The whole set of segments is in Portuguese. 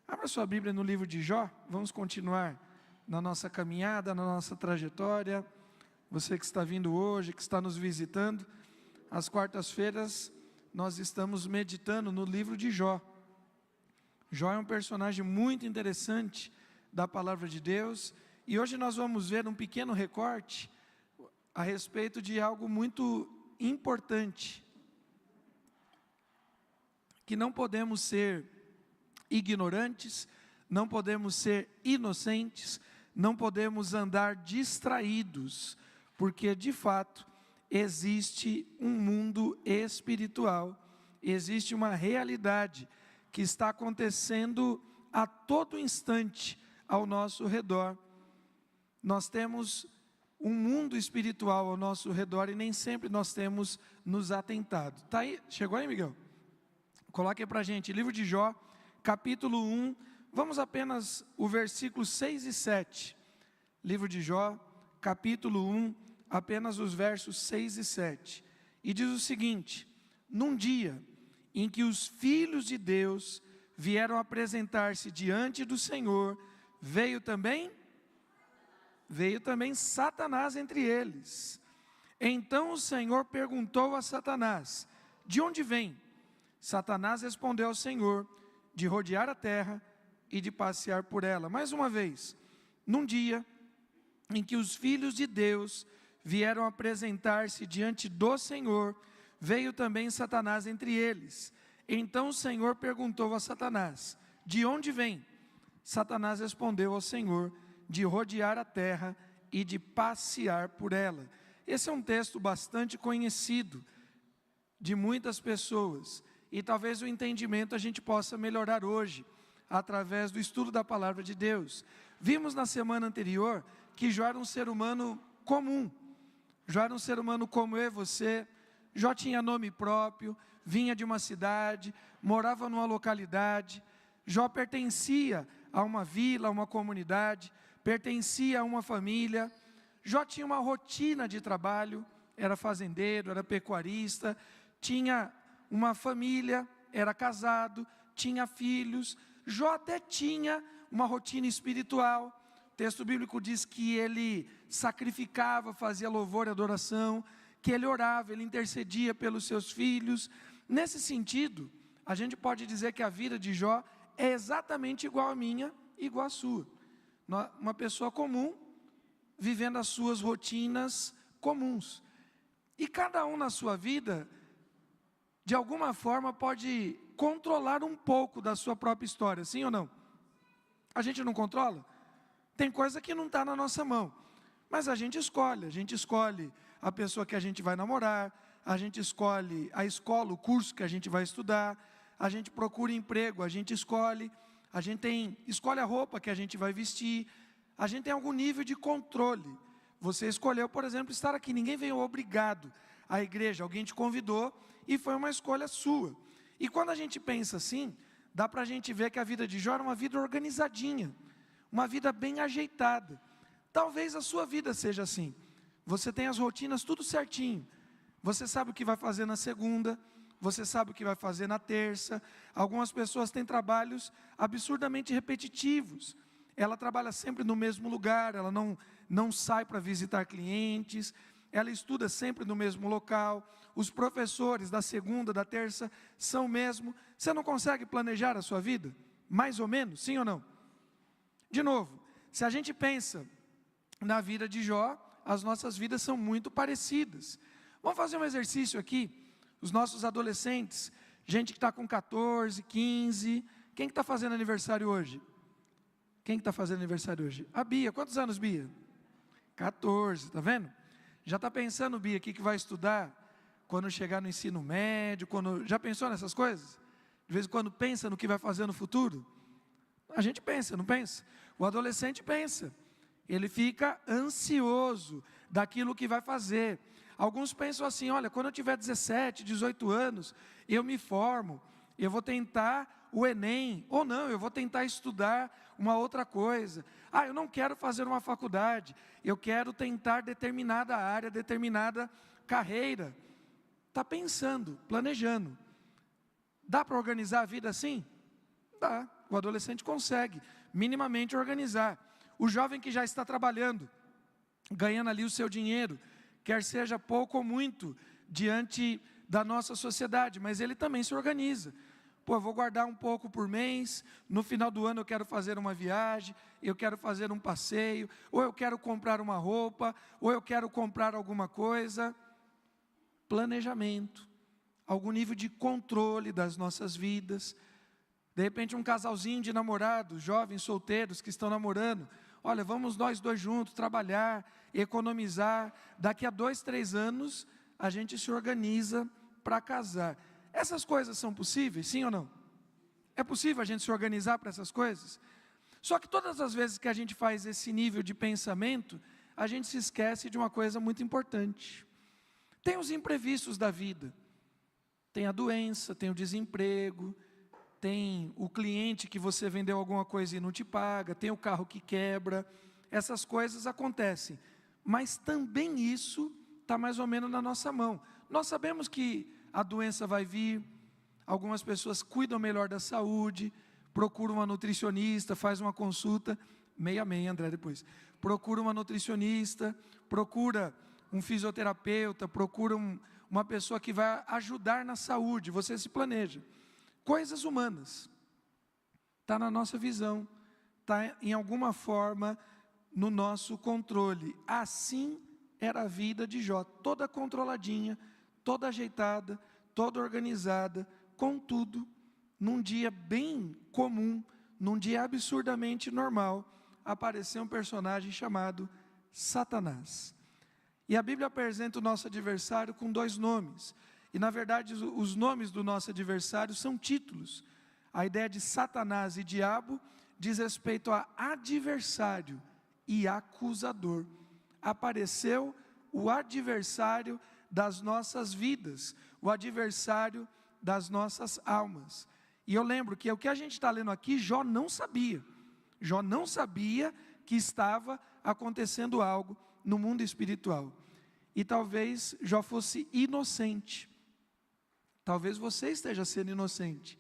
Abra sua Bíblia no livro de Jó, vamos continuar na nossa caminhada, na nossa trajetória. Você que está vindo hoje, que está nos visitando, às quartas-feiras nós estamos meditando no livro de Jó. Jó é um personagem muito interessante da palavra de Deus, e hoje nós vamos ver um pequeno recorte a respeito de algo muito importante, que não podemos ser ignorantes, não podemos ser inocentes, não podemos andar distraídos, porque de fato existe um mundo espiritual, existe uma realidade que está acontecendo a todo instante ao nosso redor. Nós temos um mundo espiritual ao nosso redor e nem sempre nós temos nos atentado. Tá aí? Chegou aí, Miguel? Coloque aí para a gente, livro de Jó, capítulo 1, vamos apenas o versículo 6 e 7. Livro de Jó, capítulo 1, apenas os versos 6 e 7. E diz o seguinte: num dia em que os filhos de Deus vieram apresentar-se diante do Senhor, veio também Satanás entre eles. Então o Senhor perguntou a Satanás: de onde vem? Satanás respondeu ao Senhor: de rodear a terra e de passear por ela. Mais uma vez, num dia em que os filhos de Deus vieram apresentar-se diante do Senhor, veio também Satanás entre eles. Então o Senhor perguntou a Satanás: de onde vem? Satanás respondeu ao Senhor: de rodear a terra e de passear por ela. Esse é um texto bastante conhecido de muitas pessoas, e talvez o entendimento a gente possa melhorar hoje, através do estudo da palavra de Deus. Vimos na semana anterior que Jó era um ser humano comum. Jó era um ser humano como eu e você. Jó tinha nome próprio, vinha de uma cidade, morava numa localidade. Jó pertencia a uma vila, a uma comunidade, pertencia a uma família. Jó tinha uma rotina de trabalho, era fazendeiro, era pecuarista, tinha uma família, era casado, tinha filhos. Jó até tinha uma rotina espiritual. O texto bíblico diz que ele sacrificava, fazia louvor e adoração, que ele orava, ele intercedia pelos seus filhos. Nesse sentido, a gente pode dizer que a vida de Jó é exatamente igual à minha, igual à sua. Uma pessoa comum, vivendo as suas rotinas comuns. E cada um na sua vida, de alguma forma, pode controlar um pouco da sua própria história, sim ou não? A gente não controla? Tem coisa que não está na nossa mão, mas a gente escolhe a pessoa que a gente vai namorar, a gente escolhe a escola, o curso que a gente vai estudar, a gente procura emprego, a gente escolhe a roupa que a gente vai vestir, a gente tem algum nível de controle. Você escolheu, por exemplo, estar aqui, ninguém veio obrigado à igreja, alguém te convidou e foi uma escolha sua. E quando a gente pensa assim, dá para a gente ver que a vida de Jó era uma vida organizadinha, uma vida bem ajeitada. Talvez a sua vida seja assim, você tem as rotinas tudo certinho, você sabe o que vai fazer na segunda, você sabe o que vai fazer na terça. Algumas pessoas têm trabalhos absurdamente repetitivos, ela trabalha sempre no mesmo lugar, ela não sai para visitar clientes, ela estuda sempre no mesmo local, os professores da segunda, da terça são o mesmo. Você não consegue planejar a sua vida? Mais ou menos, sim ou não? De novo, se a gente pensa na vida de Jó, as nossas vidas são muito parecidas. Vamos fazer um exercício aqui, os nossos adolescentes, gente que está com 14, 15, quem que está fazendo aniversário hoje? Quem que está fazendo aniversário hoje? A Bia, quantos anos, Bia? 14, está vendo? Já está pensando, Bia, o que vai estudar quando chegar no ensino médio? Já pensou nessas coisas? De vez em quando pensa no que vai fazer no futuro? A gente pensa, não pensa? O adolescente pensa, ele fica ansioso daquilo que vai fazer. Alguns pensam assim: olha, quando eu tiver 17, 18 anos, eu me formo, eu vou tentar o Enem, ou não, eu vou tentar estudar uma outra coisa. Eu não quero fazer uma faculdade, eu quero tentar determinada área, determinada carreira. Está pensando, planejando. Dá para organizar a vida assim? Dá. O adolescente consegue minimamente organizar. O jovem que já está trabalhando, ganhando ali o seu dinheiro, quer seja pouco ou muito, diante da nossa sociedade, mas ele também se organiza. Pô, eu vou guardar um pouco por mês, no final do ano eu quero fazer uma viagem, eu quero fazer um passeio, ou eu quero comprar uma roupa, ou eu quero comprar alguma coisa. Planejamento, algum nível de controle das nossas vidas. De repente um casalzinho de namorados, jovens solteiros que estão namorando, olha, vamos nós dois juntos trabalhar, economizar, daqui a 2, 3 anos a gente se organiza para casar. Essas coisas são possíveis, sim ou não? É possível a gente se organizar para essas coisas? Só que todas as vezes que a gente faz esse nível de pensamento, a gente se esquece de uma coisa muito importante. Tem os imprevistos da vida, tem a doença, tem o desemprego, tem o cliente que você vendeu alguma coisa e não te paga, tem o carro que quebra, essas coisas acontecem. Mas também isso está mais ou menos na nossa mão. Nós sabemos que a doença vai vir, algumas pessoas cuidam melhor da saúde, procuram uma nutricionista, faz uma consulta, meia, André, depois. Procura uma nutricionista, procura um fisioterapeuta, procura uma pessoa que vai ajudar na saúde, você se planeja. Coisas humanas, está na nossa visão, está em alguma forma no nosso controle. Assim era a vida de Jó, toda controladinha, toda ajeitada, toda organizada. Contudo, num dia bem comum, num dia absurdamente normal, apareceu um personagem chamado Satanás. E a Bíblia apresenta o nosso adversário com 2 nomes. E na verdade os nomes do nosso adversário são títulos. A ideia de Satanás e diabo diz respeito a adversário e acusador. Apareceu o adversário das nossas vidas, o adversário das nossas almas. E eu lembro que o que a gente está lendo aqui, Jó não sabia. Jó não sabia que estava acontecendo algo no mundo espiritual. E talvez Jó fosse inocente. Talvez você esteja sendo inocente,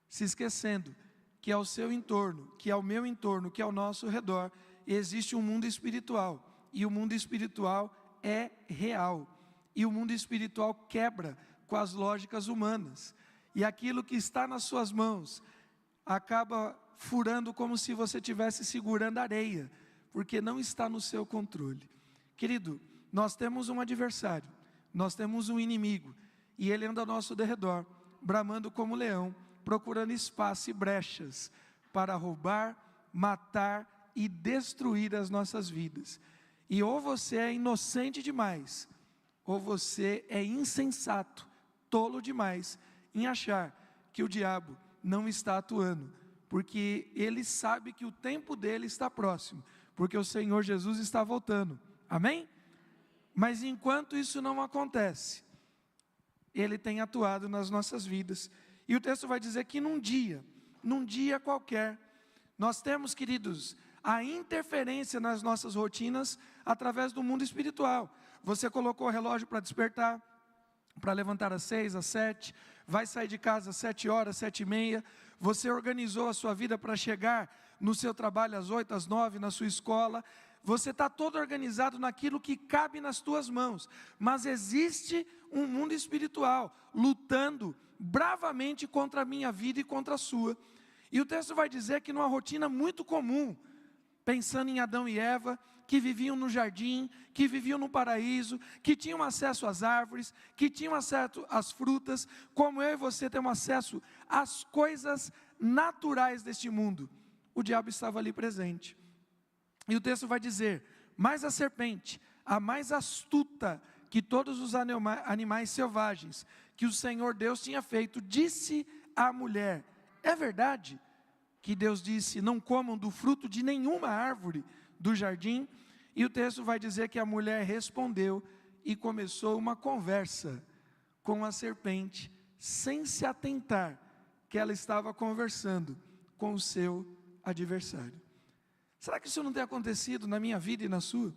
se esquecendo que ao seu entorno, que ao meu entorno, que ao nosso redor, existe um mundo espiritual. E o mundo espiritual é real. E o mundo espiritual quebra com as lógicas humanas. E aquilo que está nas suas mãos acaba furando como se você estivesse segurando areia, porque não está no seu controle. Querido, nós temos um adversário, nós temos um inimigo, e ele anda ao nosso derredor, bramando como leão, procurando espaço e brechas para roubar, matar e destruir as nossas vidas. E ou você é inocente demais, ou você é insensato, tolo demais, em achar que o diabo não está atuando, porque ele sabe que o tempo dele está próximo, porque o Senhor Jesus está voltando, amém? Mas enquanto isso não acontece, ele tem atuado nas nossas vidas, e o texto vai dizer que num dia qualquer, nós temos, queridos, a interferência nas nossas rotinas, através do mundo espiritual. Você colocou o relógio para despertar, para levantar às 6, às 7, vai sair de casa às 7 horas, 7h30, você organizou a sua vida para chegar no seu trabalho às 8, às 9, na sua escola, você está todo organizado naquilo que cabe nas tuas mãos, mas existe um mundo espiritual, lutando bravamente contra a minha vida e contra a sua, e o texto vai dizer que numa rotina muito comum, pensando em Adão e Eva, que viviam no jardim, que viviam no paraíso, que tinham acesso às árvores, que tinham acesso às frutas, como eu e você temos acesso às coisas naturais deste mundo. O diabo estava ali presente. E o texto vai dizer, mas a serpente, a mais astuta que todos os animais selvagens, que o Senhor Deus tinha feito, disse à mulher, é verdade que Deus disse, não comam do fruto de nenhuma árvore do jardim? E o texto vai dizer que a mulher respondeu e começou uma conversa com a serpente, sem se atentar que ela estava conversando com o seu adversário. Será que isso não tem acontecido na minha vida e na sua?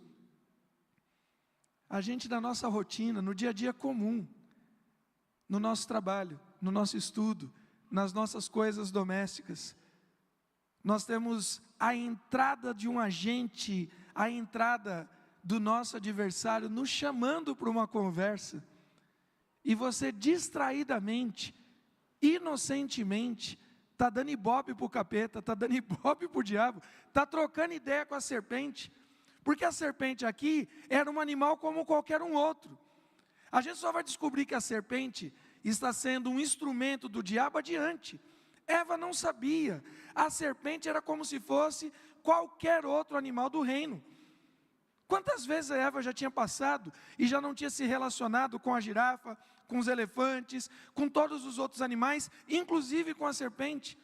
A gente, na nossa rotina, no dia a dia comum, no nosso trabalho, no nosso estudo, nas nossas coisas domésticas, nós temos a entrada de um agente, a entrada do nosso adversário nos chamando para uma conversa, e você distraidamente, inocentemente, está dando ibope para o capeta, está dando ibope para o diabo, está trocando ideia com a serpente, porque a serpente aqui era um animal como qualquer um outro. A gente só vai descobrir que a serpente está sendo um instrumento do diabo adiante. Eva não sabia, a serpente era como se fosse qualquer outro animal do reino. Quantas vezes a Eva já tinha passado e já não tinha se relacionado com a girafa, com os elefantes, com todos os outros animais, inclusive com a serpente?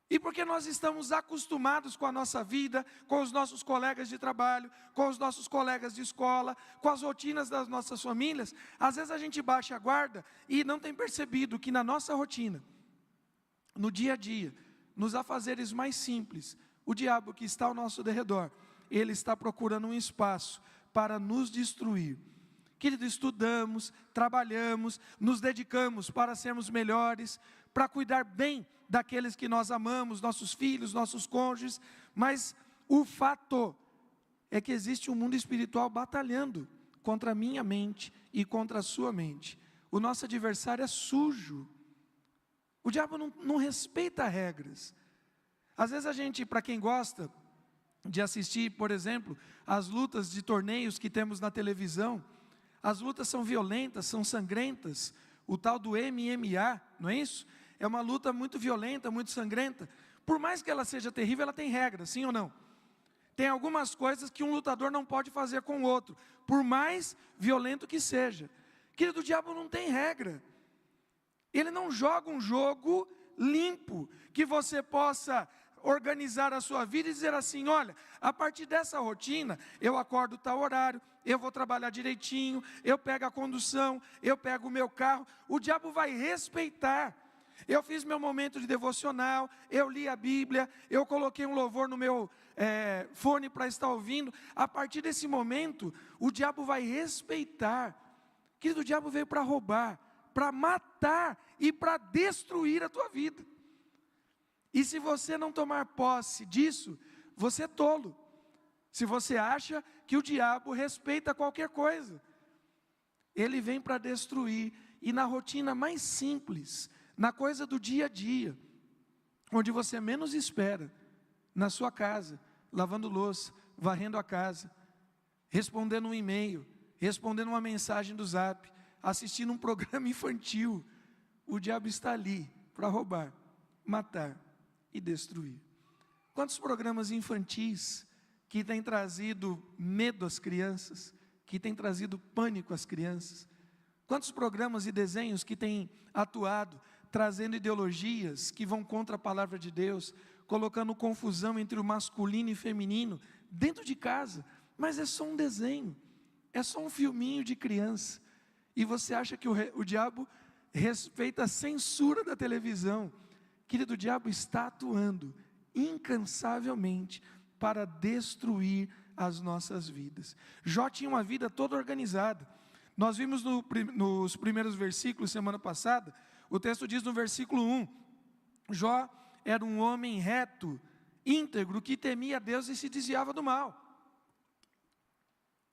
E porque nós estamos acostumados com a nossa vida, com os nossos colegas de trabalho, com os nossos colegas de escola, com as rotinas das nossas famílias, às vezes a gente baixa a guarda e não tem percebido que na nossa rotina, no dia a dia, nos afazeres mais simples, o diabo que está ao nosso derredor, ele está procurando um espaço para nos destruir. Querido, estudamos, trabalhamos, nos dedicamos para sermos melhores, para cuidar bem daqueles que nós amamos, nossos filhos, nossos cônjuges, mas o fato é que existe um mundo espiritual batalhando contra a minha mente e contra a sua mente. O nosso adversário é sujo. O diabo não respeita regras. Às vezes a gente, para quem gosta de assistir, por exemplo, as lutas de torneios que temos na televisão, as lutas são violentas, são sangrentas, o tal do MMA, não é isso? É uma luta muito violenta, muito sangrenta. Por mais que ela seja terrível, ela tem regras, sim ou não? Tem algumas coisas que um lutador não pode fazer com o outro, por mais violento que seja. Querido, o diabo não tem regra. Ele não joga um jogo limpo, que você possa organizar a sua vida e dizer assim: olha, a partir dessa rotina, eu acordo tal horário, eu vou trabalhar direitinho, eu pego a condução, eu pego o meu carro. O diabo vai respeitar. Eu fiz meu momento de devocional, eu li a Bíblia, eu coloquei um louvor no meu fone para estar ouvindo. A partir desse momento, o diabo vai respeitar. Querido, o diabo veio para roubar, para matar e para destruir a tua vida. E se você não tomar posse disso, você é tolo. Se você acha que o diabo respeita qualquer coisa, ele vem para destruir. E na rotina mais simples, na coisa do dia a dia, onde você menos espera, na sua casa, lavando louça, varrendo a casa, respondendo um e-mail, respondendo uma mensagem do Zap, assistindo um programa infantil, o diabo está ali para roubar, matar e destruir. Quantos programas infantis que têm trazido medo às crianças, que têm trazido pânico às crianças? Quantos programas e desenhos que têm atuado, trazendo ideologias que vão contra a palavra de Deus, colocando confusão entre o masculino e feminino dentro de casa? Mas é só um desenho, é só um filminho de criança. E você acha que o diabo respeita a censura da televisão? Querido, o diabo está atuando incansavelmente para destruir as nossas vidas. Jó tinha uma vida toda organizada. Nós vimos nos primeiros versículos semana passada, o texto diz no versículo 1, Jó era um homem reto, íntegro, que temia a Deus e se desviava do mal.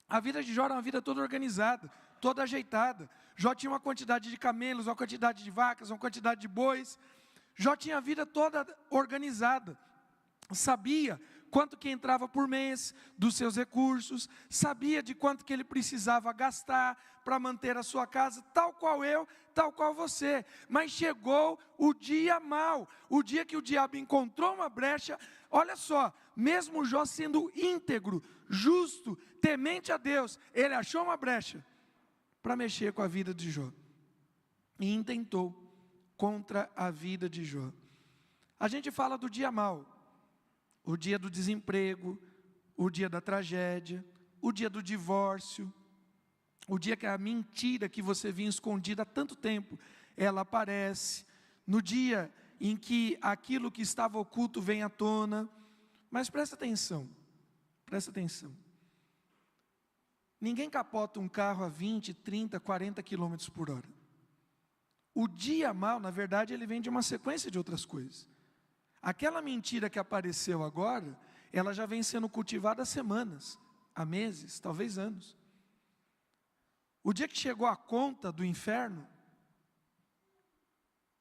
A vida de Jó era uma vida toda organizada, toda ajeitada. Jó tinha uma quantidade de camelos, uma quantidade de vacas, uma quantidade de bois. Jó tinha a vida toda organizada, sabia quanto que entrava por mês dos seus recursos, sabia de quanto que ele precisava gastar para manter a sua casa, tal qual eu, tal qual você. Mas chegou o dia mau, o dia que o diabo encontrou uma brecha. Olha só, mesmo Jó sendo íntegro, justo, temente a Deus, ele achou uma brecha para mexer com a vida de Jó, e intentou contra a vida de Jó. A gente fala do dia mau, o dia do desemprego, o dia da tragédia, o dia do divórcio, o dia que a mentira que você vinha escondida há tanto tempo, ela aparece, no dia em que aquilo que estava oculto vem à tona. Mas presta atenção, ninguém capota um carro a 20, 30, 40 quilômetros por hora. O dia mau, na verdade, ele vem de uma sequência de outras coisas. Aquela mentira que apareceu agora, ela já vem sendo cultivada há semanas, há meses, talvez anos. O dia que chegou a conta do inferno,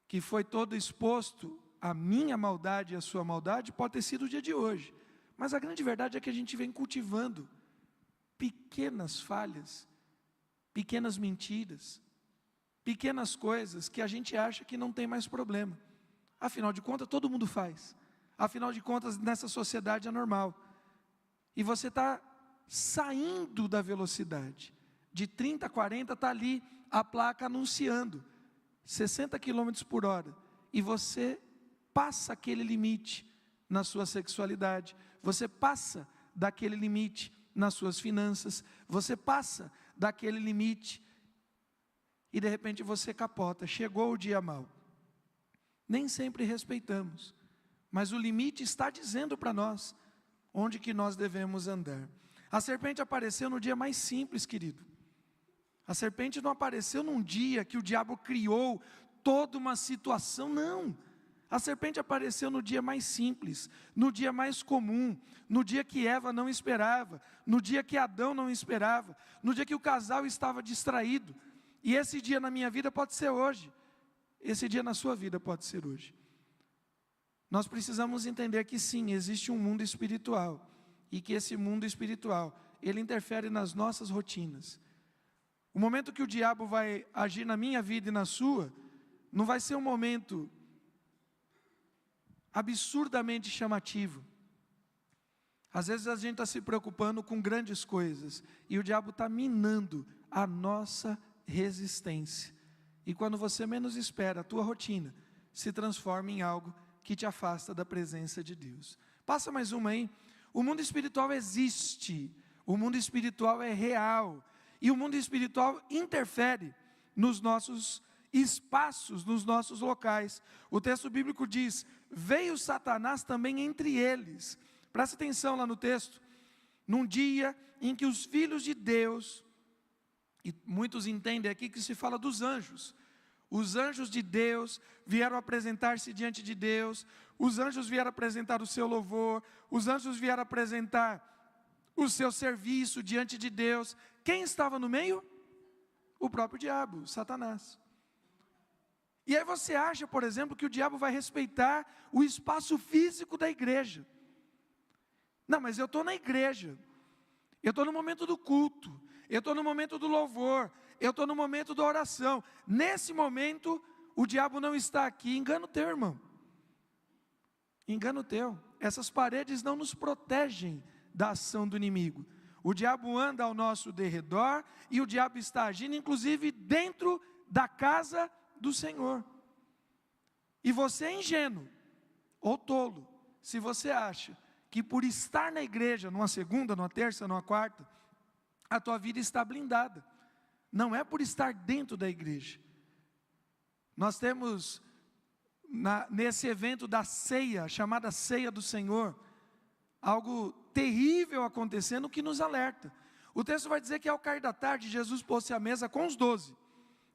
que foi todo exposto a minha maldade e a sua maldade, pode ter sido o dia de hoje. Mas a grande verdade é que a gente vem cultivando pequenas falhas, pequenas mentiras, pequenas coisas que a gente acha que não tem mais problema. Afinal de contas, todo mundo faz. Afinal de contas, nessa sociedade é normal. E você está saindo da velocidade. De 30 a 40 está ali a placa anunciando 60 km por hora. E você passa aquele limite na sua sexualidade. Você passa daquele limite nas suas finanças. Você passa daquele limite. E de repente você capota. Chegou o dia mau. Nem sempre respeitamos. Mas o limite está dizendo para nós onde que nós devemos andar. A serpente apareceu no dia mais simples, querido. A serpente não apareceu num dia que o diabo criou toda uma situação, não. A serpente apareceu no dia mais simples, no dia mais comum, no dia que Eva não esperava, no dia que Adão não esperava, no dia que o casal estava distraído. E esse dia na minha vida pode ser hoje, esse dia na sua vida pode ser hoje. Nós precisamos entender que sim, existe um mundo espiritual, e que esse mundo espiritual, ele interfere nas nossas rotinas. O momento que o diabo vai agir na minha vida e na sua, não vai ser um momento absurdamente chamativo. Às vezes a gente está se preocupando com grandes coisas, e o diabo está minando a nossa resistência. E quando você menos espera, a tua rotina se transforma em algo que te afasta da presença de Deus. Passa mais uma aí. O mundo espiritual existe, o mundo espiritual é real, e o mundo espiritual interfere nos nossos espaços, nos nossos locais. O texto bíblico diz: veio Satanás também entre eles. Presta atenção lá no texto. Num dia em que os filhos de Deus, e muitos entendem aqui que se fala dos anjos. Os anjos de Deus vieram apresentar-se diante de Deus. Os anjos vieram apresentar o seu louvor. Os anjos vieram apresentar o seu serviço diante de Deus. Quem estava no meio? O próprio diabo, Satanás. E aí você acha, por exemplo, que o diabo vai respeitar o espaço físico da igreja. Não, mas eu estou na igreja. Eu estou no momento do culto. Eu estou no momento do louvor. Eu estou no momento da oração. Nesse momento, o diabo não está aqui. Engano teu, irmão. Engano teu. Essas paredes não nos protegem da ação do inimigo. O diabo anda ao nosso derredor e o diabo está agindo, inclusive, dentro da casa do Senhor. E você é ingênuo ou tolo se você acha que por estar na igreja, numa segunda, numa terça, numa quarta, a tua vida está blindada. Não é por estar dentro da igreja. Nós temos, nesse evento da ceia, chamada Ceia do Senhor, algo terrível acontecendo que nos alerta. O texto vai dizer que ao cair da tarde, Jesus pôs-se à mesa com os 12.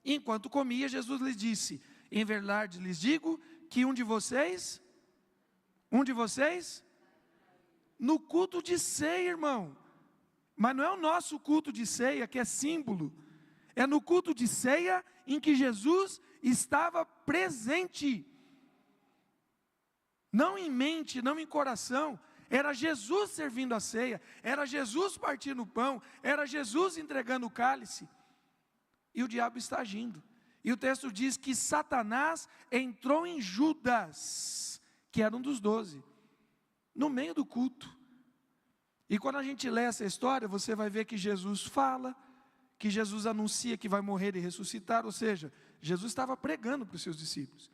Enquanto comia, Jesus lhes disse: em verdade lhes digo que um de vocês, no culto de ceia, irmão, mas não é o nosso culto de ceia que é símbolo, é no culto de ceia em que Jesus estava presente, não em mente, não em coração. Era Jesus servindo a ceia, era Jesus partindo o pão, era Jesus entregando o cálice, e o diabo está agindo. E o texto diz que Satanás entrou em Judas, que era um dos 12, no meio do culto. E quando a gente lê essa história, você vai ver que Jesus fala, que Jesus anuncia que vai morrer e ressuscitar, ou seja, Jesus estava pregando para os seus discípulos.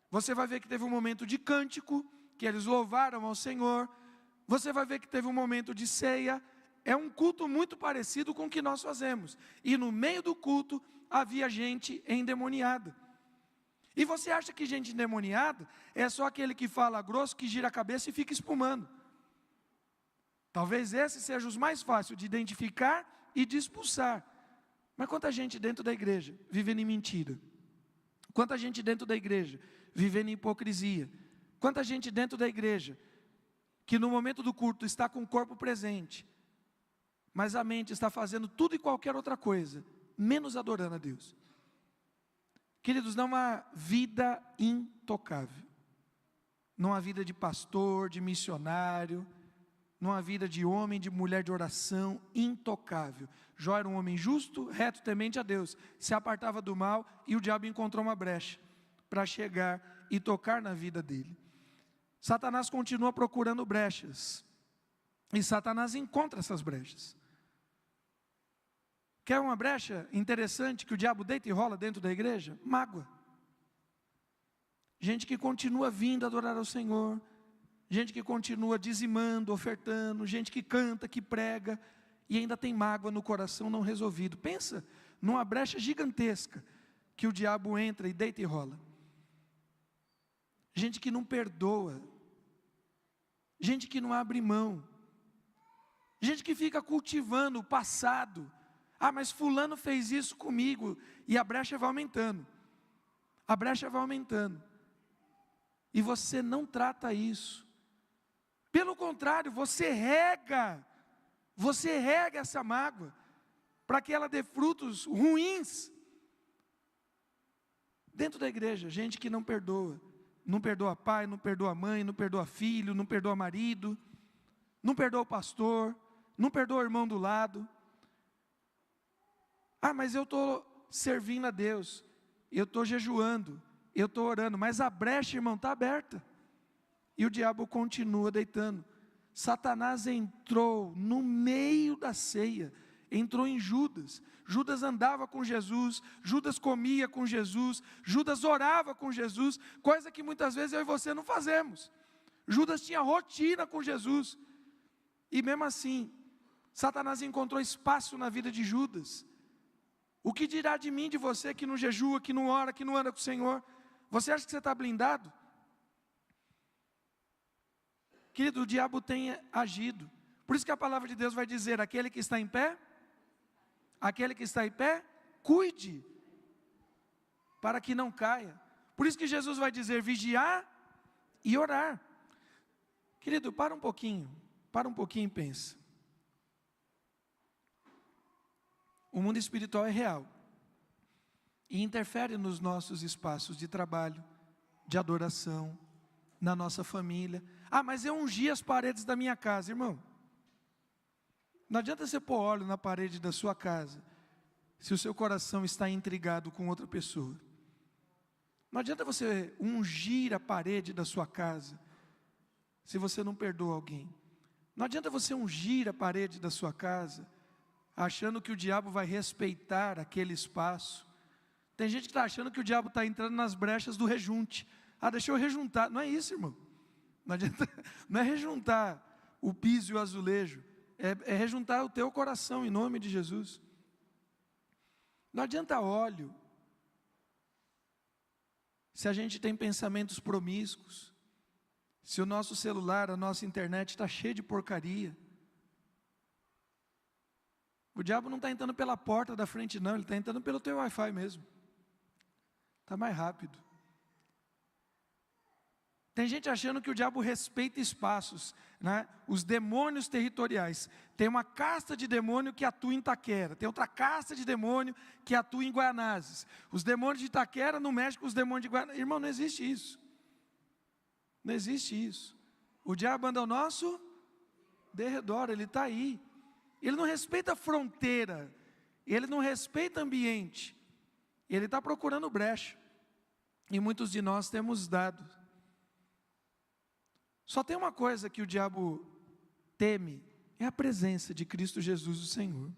Você vai ver que teve um momento de cântico, que eles louvaram ao Senhor. Você vai ver que teve um momento de ceia. É um culto muito parecido com o que nós fazemos. E no meio do culto havia gente endemoniada. E você acha que gente endemoniada é só aquele que fala grosso, que gira a cabeça e fica espumando? Talvez esses sejam os mais fáceis de identificar e de expulsar. Mas quanta gente dentro da igreja vivendo em mentira? Quanta gente dentro da igreja vivendo em hipocrisia? Quanta gente dentro da igreja, que no momento do culto está com o corpo presente, mas a mente está fazendo tudo e qualquer outra coisa, menos adorando a Deus. Queridos, não há vida intocável. Não há vida de pastor, de missionário, não há vida de homem, de mulher de oração intocável. Jó era um homem justo, reto, temente a Deus, se apartava do mal, e o diabo encontrou uma brecha para chegar e tocar na vida dele. Satanás continua procurando brechas, e Satanás encontra essas brechas. Quer uma brecha interessante que o diabo deita e rola dentro da igreja? Mágoa. Gente que continua vindo adorar ao Senhor, gente que continua dizimando, ofertando, gente que canta, que prega, e ainda tem mágoa no coração não resolvido. Pensa numa brecha gigantesca que o diabo entra e deita e rola. Gente que não perdoa, gente que não abre mão, gente que fica cultivando o passado. Ah, mas fulano fez isso comigo, e a brecha vai aumentando, a brecha vai aumentando, e você não trata isso. Pelo contrário, você rega essa mágoa, para que ela dê frutos ruins. Dentro da igreja, gente que não perdoa pai, não perdoa mãe, não perdoa filho, não perdoa marido, não perdoa o pastor, não perdoa o irmão do lado. Ah, mas eu estou servindo a Deus, eu estou jejuando, eu estou orando, mas a brecha, irmão, está aberta. E o diabo continua deitando. Satanás entrou no meio da ceia, entrou em Judas. Judas andava com Jesus, Judas comia com Jesus, Judas orava com Jesus, coisa que muitas vezes eu e você não fazemos. Judas tinha rotina com Jesus, e mesmo assim, Satanás encontrou espaço na vida de Judas. O que dirá de mim, de você, que não jejua, que não ora, que não anda com o Senhor? Você acha que você está blindado? Querido, o diabo tem agido. Por isso que a palavra de Deus vai dizer: aquele que está em pé, cuide, para que não caia. Por isso que Jesus vai dizer: vigiar e orar. Querido, para um pouquinho e pensa. O mundo espiritual é real, e interfere nos nossos espaços de trabalho, de adoração, na nossa família. Ah, mas eu ungi as paredes da minha casa. Irmão, não adianta você pôr óleo na parede da sua casa, se o seu coração está intrigado com outra pessoa. Não adianta você ungir a parede da sua casa, se você não perdoa alguém. Não adianta você ungir a parede da sua casa, achando que o diabo vai respeitar aquele espaço. Tem gente que está achando que o diabo está entrando nas brechas do rejunte. Ah, deixa eu rejuntar. Não é isso, irmão. Não adianta, não é rejuntar o piso e o azulejo, é rejuntar o teu coração, em nome de Jesus. Não adianta óleo, se a gente tem pensamentos promíscuos, se o nosso celular, a nossa internet está cheia de porcaria. O diabo não está entrando pela porta da frente não, ele está entrando pelo teu Wi-Fi mesmo. Está mais rápido. Tem gente achando que o diabo respeita espaços, né? Os demônios territoriais. Tem uma casta de demônio que atua em Itaquera, tem outra casta de demônio que atua em Guaianazes. Os demônios de Itaquera não mexem com os demônios de Guaianazes. Irmão, não existe isso. Não existe isso. O diabo anda ao nosso derredor, ele está aí. Ele não respeita fronteira, ele não respeita ambiente. Ele está procurando brecha. E muitos de nós temos dado. Só tem uma coisa que o diabo teme, é a presença de Cristo Jesus, o Senhor.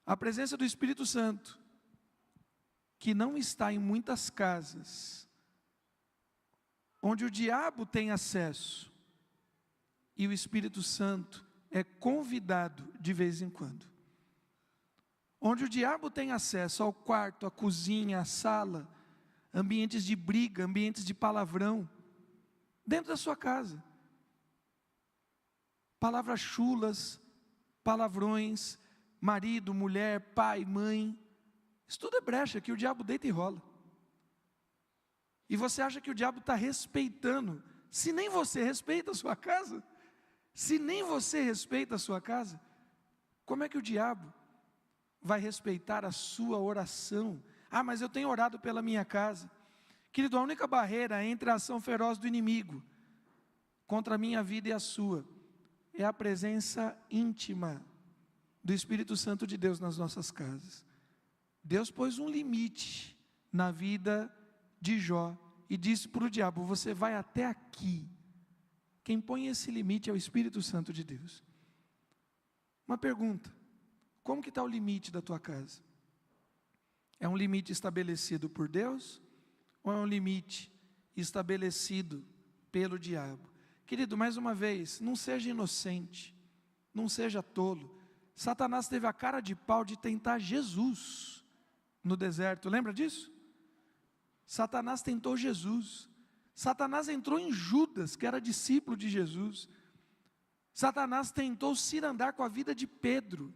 A presença do Espírito Santo, que não está em muitas casas, onde o diabo tem acesso, e o Espírito Santo é convidado de vez em quando. Onde o diabo tem acesso ao quarto, à cozinha, à sala, ambientes de briga, ambientes de palavrão, dentro da sua casa. Palavras chulas, palavrões, marido, mulher, pai, mãe. Isso tudo é brecha que o diabo deita e rola. E você acha que o diabo está respeitando, se nem você respeita a sua casa? Se nem você respeita a sua casa, como é que o diabo vai respeitar a sua oração? Ah, mas eu tenho orado pela minha casa. Querido, a única barreira entre a ação feroz do inimigo contra a minha vida e a sua é a presença íntima do Espírito Santo de Deus nas nossas casas. Deus pôs um limite na vida de Jó e disse para o diabo: você vai até aqui. Quem põe esse limite é o Espírito Santo de Deus. Uma pergunta: como que está o limite da tua casa? É um limite estabelecido por Deus ou é um limite estabelecido pelo diabo? Querido, mais uma vez, não seja inocente, não seja tolo. Satanás teve a cara de pau de tentar Jesus no deserto, lembra disso? Satanás tentou Jesus. Satanás entrou em Judas, que era discípulo de Jesus. Satanás tentou cirandar com a vida de Pedro.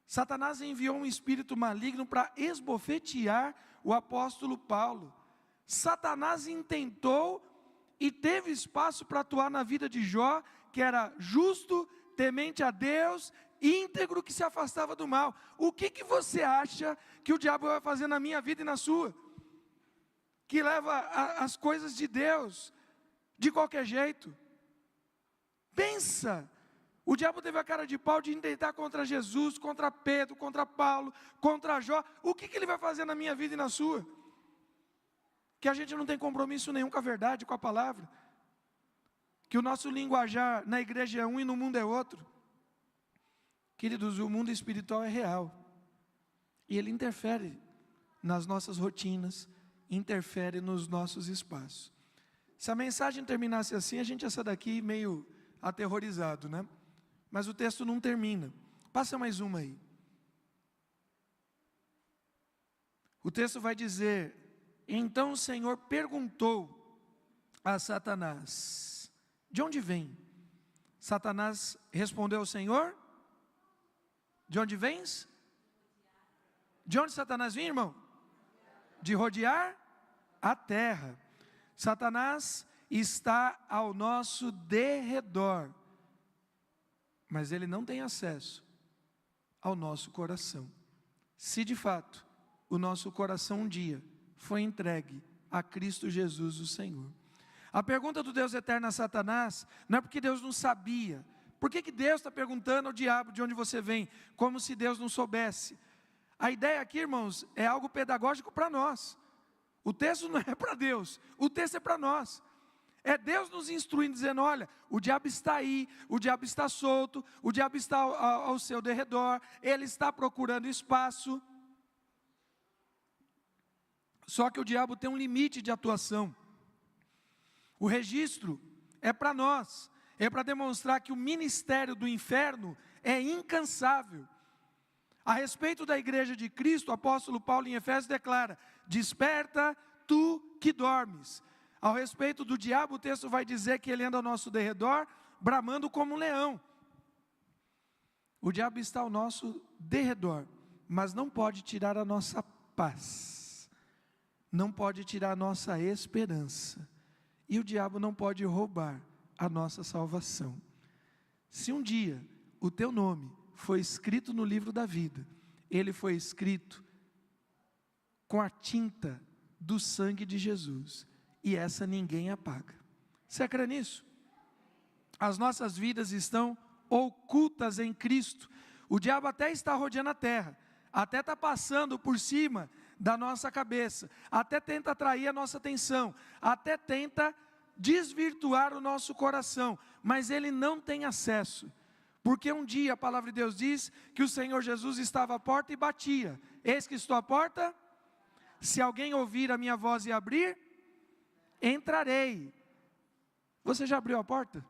Satanás enviou um espírito maligno para esbofetear o apóstolo Paulo. Satanás intentou e teve espaço para atuar na vida de Jó, que era justo, temente a Deus, íntegro, que se afastava do mal. O que você acha que o diabo vai fazer na minha vida e na sua? Que leva as coisas de Deus de qualquer jeito. Pensa, o diabo teve a cara de pau de intentar contra Jesus, contra Pedro, contra Paulo, contra Jó. O que ele vai fazer na minha vida e na sua? Que a gente não tem compromisso nenhum com a verdade, com a palavra. Que o nosso linguajar na igreja é um e no mundo é outro. Queridos, o mundo espiritual é real. E ele interfere nas nossas rotinas, interfere nos nossos espaços. Se a mensagem terminasse assim, a gente ia sair daqui meio aterrorizado, né? Mas o texto não termina. Passa mais uma aí. O texto vai dizer: então o Senhor perguntou a Satanás: de onde vem? Satanás respondeu ao Senhor: de onde vens? De onde Satanás vinha, irmão? De rodear a terra. Satanás está ao nosso derredor, mas ele não tem acesso ao nosso coração. Se de fato o nosso coração um dia foi entregue a Cristo Jesus o Senhor. A pergunta do Deus eterno a Satanás não é porque Deus não sabia. Por que Deus está perguntando ao diabo de onde você vem? Como se Deus não soubesse. A ideia aqui, irmãos, é algo pedagógico para nós. O texto não é para Deus, o texto é para nós. É Deus nos instruindo, dizendo: olha, o diabo está aí, o diabo está solto, o diabo está ao seu derredor, ele está procurando espaço. Só que o diabo tem um limite de atuação. O registro é para nós, é para demonstrar que o ministério do inferno é incansável. A respeito da igreja de Cristo, o apóstolo Paulo em Efésios declara: desperta tu que dormes. Ao respeito do diabo, o texto vai dizer que ele anda ao nosso derredor, bramando como um leão. O diabo está ao nosso derredor, mas não pode tirar a nossa paz, não pode tirar a nossa esperança, e o diabo não pode roubar a nossa salvação. Se um dia o teu nome foi escrito no livro da vida, ele foi escrito com a tinta do sangue de Jesus, e essa ninguém apaga. Você crê nisso? As nossas vidas estão ocultas em Cristo. O diabo até está rodeando a terra, até está passando por cima da nossa cabeça, até tenta atrair a nossa atenção, até tenta desvirtuar o nosso coração, mas ele não tem acesso. Porque um dia a palavra de Deus diz que o Senhor Jesus estava à porta e batia: eis que estou à porta, se alguém ouvir a minha voz e abrir, entrarei. Você já abriu a porta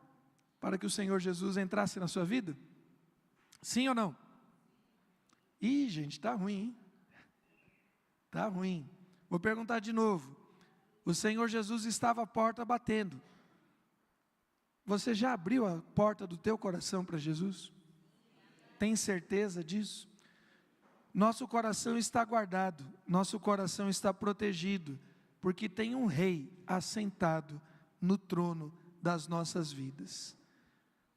para que o Senhor Jesus entrasse na sua vida? Sim ou não? Ih, gente, está ruim, hein? Está ruim. Vou perguntar de novo. O Senhor Jesus estava à porta batendo. Você já abriu a porta do teu coração para Jesus? Tem certeza disso? Nosso coração está guardado, nosso coração está protegido porque tem um rei assentado no trono das nossas vidas.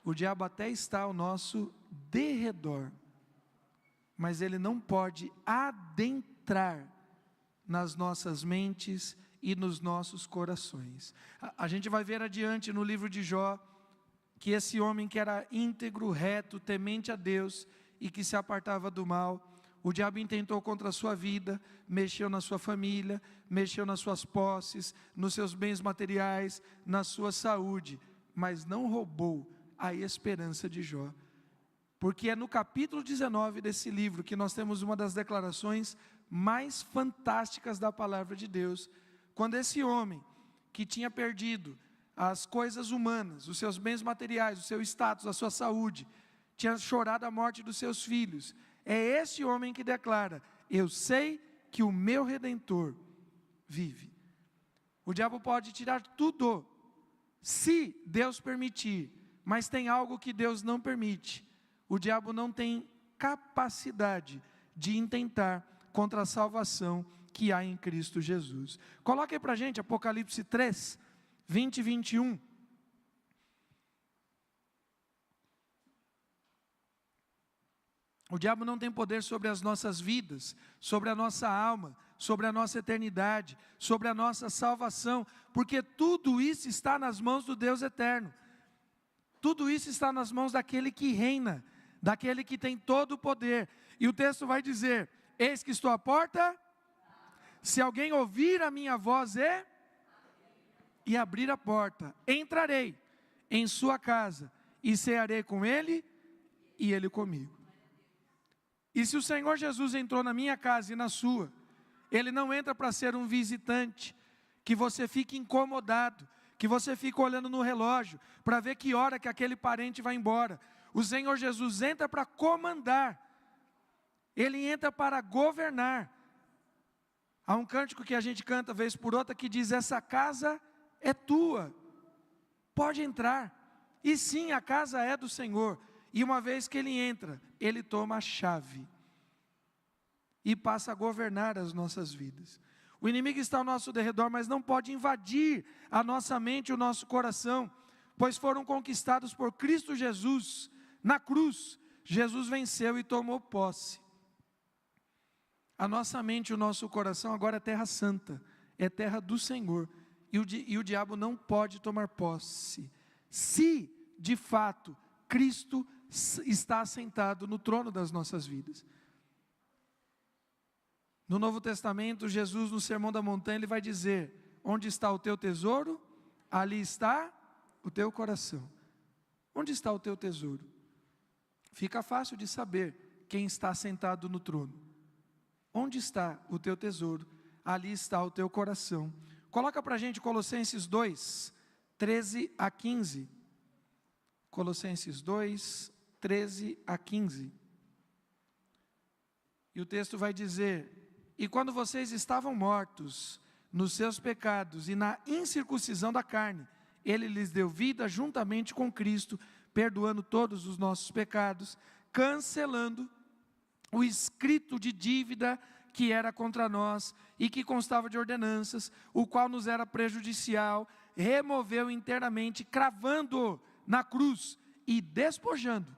O diabo até está ao nosso derredor, mas ele não pode adentrar nas nossas mentes e nos nossos corações. A gente vai ver adiante no livro de Jó, que esse homem que era íntegro, reto, temente a Deus e que se apartava do mal, o diabo intentou contra a sua vida, mexeu na sua família, mexeu nas suas posses, nos seus bens materiais, na sua saúde, mas não roubou a esperança de Jó. Porque é no capítulo 19 desse livro que nós temos uma das declarações mais fantásticas da palavra de Deus, quando esse homem que tinha perdido as coisas humanas, os seus bens materiais, o seu status, a sua saúde, tinha chorado a morte dos seus filhos, é esse homem que declara: eu sei que o meu Redentor vive. O diabo pode tirar tudo, se Deus permitir, mas tem algo que Deus não permite. O diabo não tem capacidade de intentar contra a salvação que há em Cristo Jesus. Coloque aí para a gente Apocalipse 3, 20 e 21. O diabo não tem poder sobre as nossas vidas, sobre a nossa alma, sobre a nossa eternidade, sobre a nossa salvação, porque tudo isso está nas mãos do Deus eterno. Tudo isso está nas mãos daquele que reina, daquele que tem todo o poder. E o texto vai dizer: eis que estou à porta, se alguém ouvir a minha voz e abrir a porta, entrarei em sua casa e cearei com ele e ele comigo. E se o Senhor Jesus entrou na minha casa e na sua, Ele não entra para ser um visitante, que você fique incomodado, que você fique olhando no relógio, para ver que hora que aquele parente vai embora. O Senhor Jesus entra para comandar, Ele entra para governar. Há um cântico que a gente canta vez por outra que diz: essa casa é tua, pode entrar. E sim, a casa é do Senhor. E uma vez que Ele entra, Ele toma a chave e passa a governar as nossas vidas. O inimigo está ao nosso derredor, mas não pode invadir a nossa mente e o nosso coração, pois foram conquistados por Cristo Jesus. Na cruz, Jesus venceu e tomou posse. A nossa mente e o nosso coração agora é terra santa, é terra do Senhor, e o diabo não pode tomar posse, se de fato Cristo está assentado no trono das nossas vidas. No Novo Testamento, Jesus no Sermão da Montanha, ele vai dizer: onde está o teu tesouro, ali está o teu coração. Onde está o teu tesouro? Fica fácil de saber quem está sentado no trono. Onde está o teu tesouro, ali está o teu coração. Coloca para a gente Colossenses 2, 13 a 15. Colossenses 2, 13 a 15. E o texto vai dizer: e quando vocês estavam mortos nos seus pecados e na incircuncisão da carne, Ele lhes deu vida juntamente com Cristo, perdoando todos os nossos pecados, cancelando o escrito de dívida que era contra nós e que constava de ordenanças, o qual nos era prejudicial, removeu inteiramente, cravando-o na cruz e despojando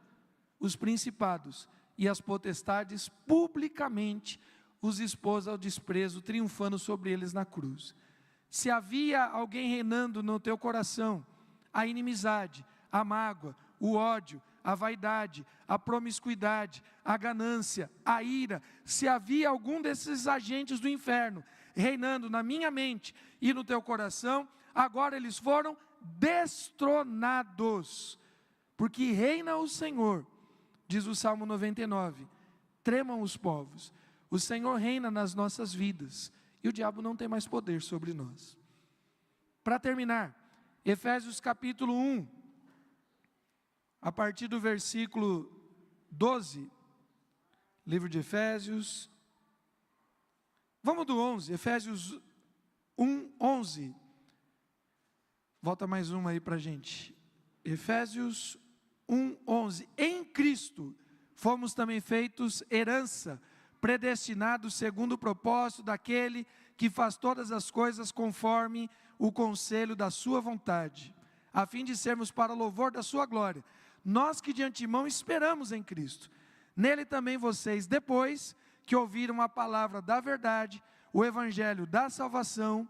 os principados e as potestades, publicamente os expôs ao desprezo, triunfando sobre eles na cruz. Se havia alguém reinando no teu coração, a inimizade, a mágoa, o ódio, a vaidade, a promiscuidade, a ganância, a ira, se havia algum desses agentes do inferno reinando na minha mente e no teu coração, agora eles foram destronados, porque reina o Senhor, diz o Salmo 99, tremam os povos. O Senhor reina nas nossas vidas, e o diabo não tem mais poder sobre nós. Para terminar, Efésios capítulo 1, a partir do versículo 12, livro de Efésios, vamos do 11, Efésios 1, 11, volta mais uma aí para a gente, Efésios 1, 11, em Cristo fomos também feitos herança, predestinados segundo o propósito daquele que faz todas as coisas conforme o conselho da sua vontade, a fim de sermos para o louvor da sua glória. Nós que de antemão esperamos em Cristo. Nele também vocês, depois que ouviram a palavra da verdade, o evangelho da salvação,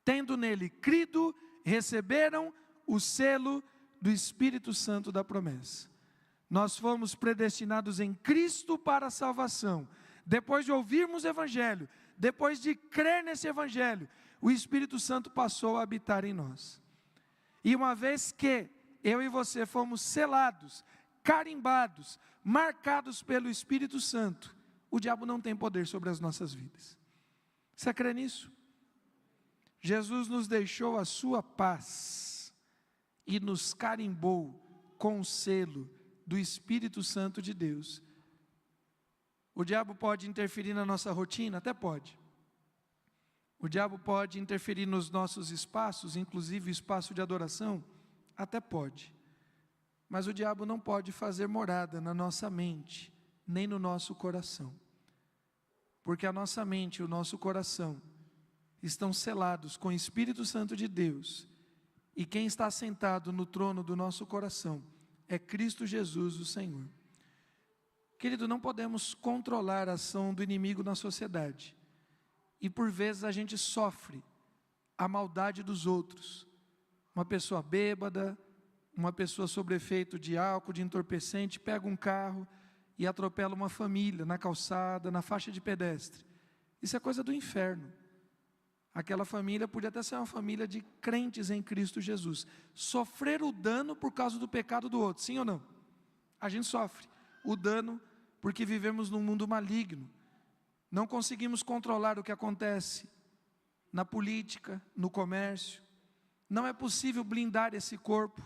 tendo nele crido, receberam o selo do Espírito Santo da promessa. Nós fomos predestinados em Cristo para a salvação. Depois de ouvirmos o evangelho, depois de crer nesse evangelho, o Espírito Santo passou a habitar em nós. E uma vez que eu e você fomos selados, carimbados, marcados pelo Espírito Santo, o diabo não tem poder sobre as nossas vidas. Você crê nisso? Jesus nos deixou a sua paz e nos carimbou com o selo do Espírito Santo de Deus. O diabo pode interferir na nossa rotina? Até pode. O diabo pode interferir nos nossos espaços, inclusive o espaço de adoração? Até pode. Mas o diabo não pode fazer morada na nossa mente, nem no nosso coração. Porque a nossa mente e o nosso coração estão selados com o Espírito Santo de Deus. E quem está sentado no trono do nosso coração é Cristo Jesus, o Senhor. Querido, não podemos controlar a ação do inimigo na sociedade. E por vezes a gente sofre a maldade dos outros. Uma pessoa bêbada, uma pessoa sob efeito de álcool, de entorpecente, pega um carro e atropela uma família na calçada, na faixa de pedestre. Isso é coisa do inferno. Aquela família podia até ser uma família de crentes em Cristo Jesus. Sofrer o dano por causa do pecado do outro, sim ou não? A gente sofre o dano porque vivemos num mundo maligno. Não conseguimos controlar o que acontece na política, no comércio. Não é possível blindar esse corpo,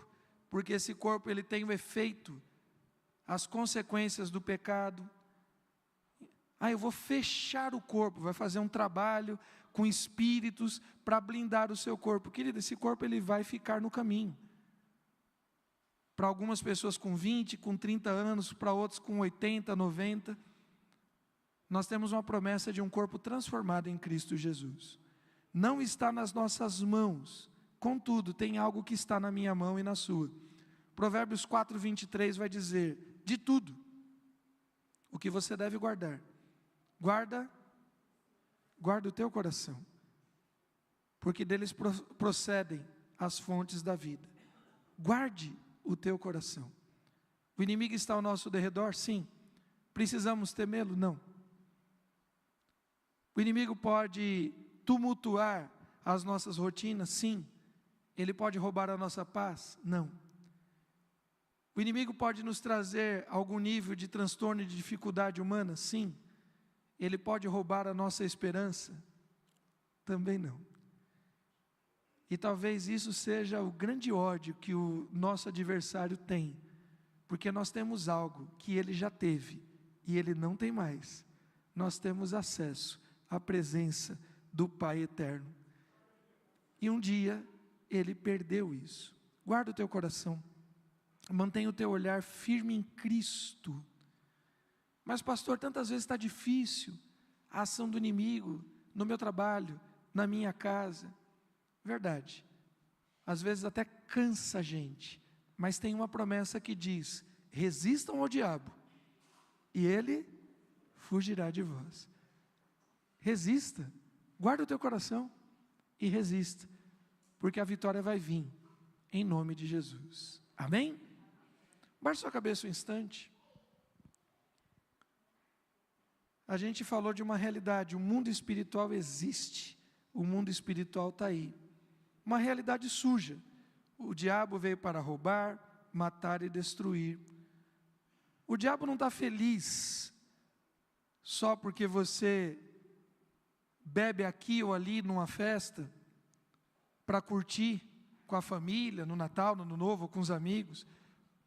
porque esse corpo ele tem o efeito, as consequências do pecado. Eu vou fechar o corpo, vai fazer um trabalho com espíritos para blindar o seu corpo. Querido, esse corpo ele vai ficar no caminho. Para algumas pessoas com 20, com 30 anos, para outros com 80, 90. Nós temos uma promessa de um corpo transformado em Cristo Jesus. Não está nas nossas mãos, contudo, tem algo que está na minha mão e na sua. Provérbios 4, 23 vai dizer, de tudo, o que você deve guardar, guarda o teu coração, porque deles procedem as fontes da vida. Guarde o teu coração. O inimigo está ao nosso derredor? Sim. Precisamos temê-lo? Não. O inimigo pode tumultuar as nossas rotinas? Sim. Ele pode roubar a nossa paz? Não. O inimigo pode nos trazer algum nível de transtorno e de dificuldade humana? Sim. Ele pode roubar a nossa esperança? Também não. E talvez isso seja o grande ódio que o nosso adversário tem, porque nós temos algo que ele já teve e ele não tem mais. Nós temos acesso à presença do Pai eterno. E um dia ele perdeu isso. Guarda o teu coração. Mantenha o teu olhar firme em Cristo. Mas pastor, tantas vezes está difícil a ação do inimigo no meu trabalho, na minha casa. Verdade, às vezes até cansa a gente, mas tem uma promessa que diz, resistam ao diabo e ele fugirá de vós. Resista, guarda o teu coração e resista, porque a vitória vai vir em nome de Jesus. Amém? Baixe sua cabeça um instante. A gente falou de uma realidade, o mundo espiritual existe, o mundo espiritual está aí. Uma realidade suja. O diabo veio para roubar, matar e destruir. O diabo não está feliz só porque você bebe aqui ou ali numa festa para curtir com a família, no Natal, no Ano Novo, com os amigos.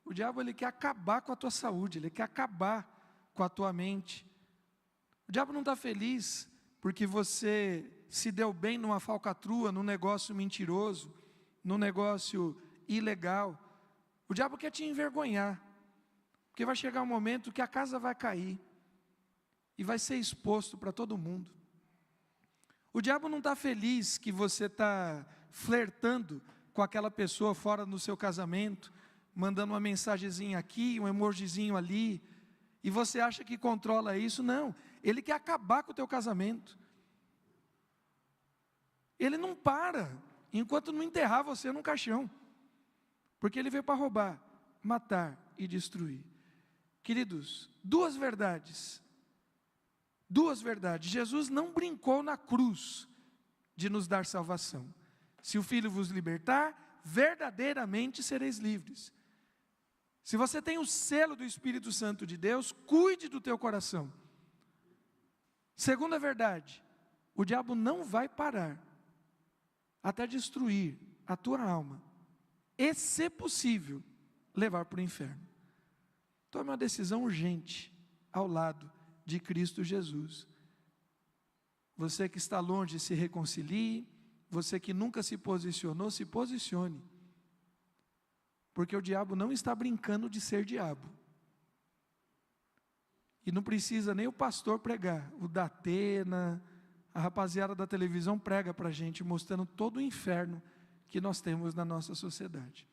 O diabo ele quer acabar com a tua saúde, ele quer acabar com a tua mente. O diabo não está feliz porque você se deu bem numa falcatrua, num negócio mentiroso, num negócio ilegal. O diabo quer te envergonhar, porque vai chegar um momento que a casa vai cair, e vai ser exposto para todo mundo. O diabo não está feliz que você está flertando com aquela pessoa fora no seu casamento, mandando uma mensagenzinha aqui, um emojizinho ali, e você acha que controla isso. Não, ele quer acabar com o teu casamento. Ele não para, enquanto não enterrar você num caixão, porque ele veio para roubar, matar e destruir. Queridos, duas verdades, Jesus não brincou na cruz de nos dar salvação. Se o Filho vos libertar, verdadeiramente sereis livres. Se você tem o selo do Espírito Santo de Deus, cuide do teu coração. Segunda verdade, o diabo não vai parar até destruir a tua alma, e, se possível, levar para o inferno. Tome uma decisão urgente ao lado de Cristo Jesus. Você que está longe, se reconcilie. Você que nunca se posicionou, se posicione. Porque o diabo não está brincando de ser diabo. E não precisa nem o pastor pregar. O da Atena, a rapaziada da televisão prega para a gente, mostrando todo o inferno que nós temos na nossa sociedade.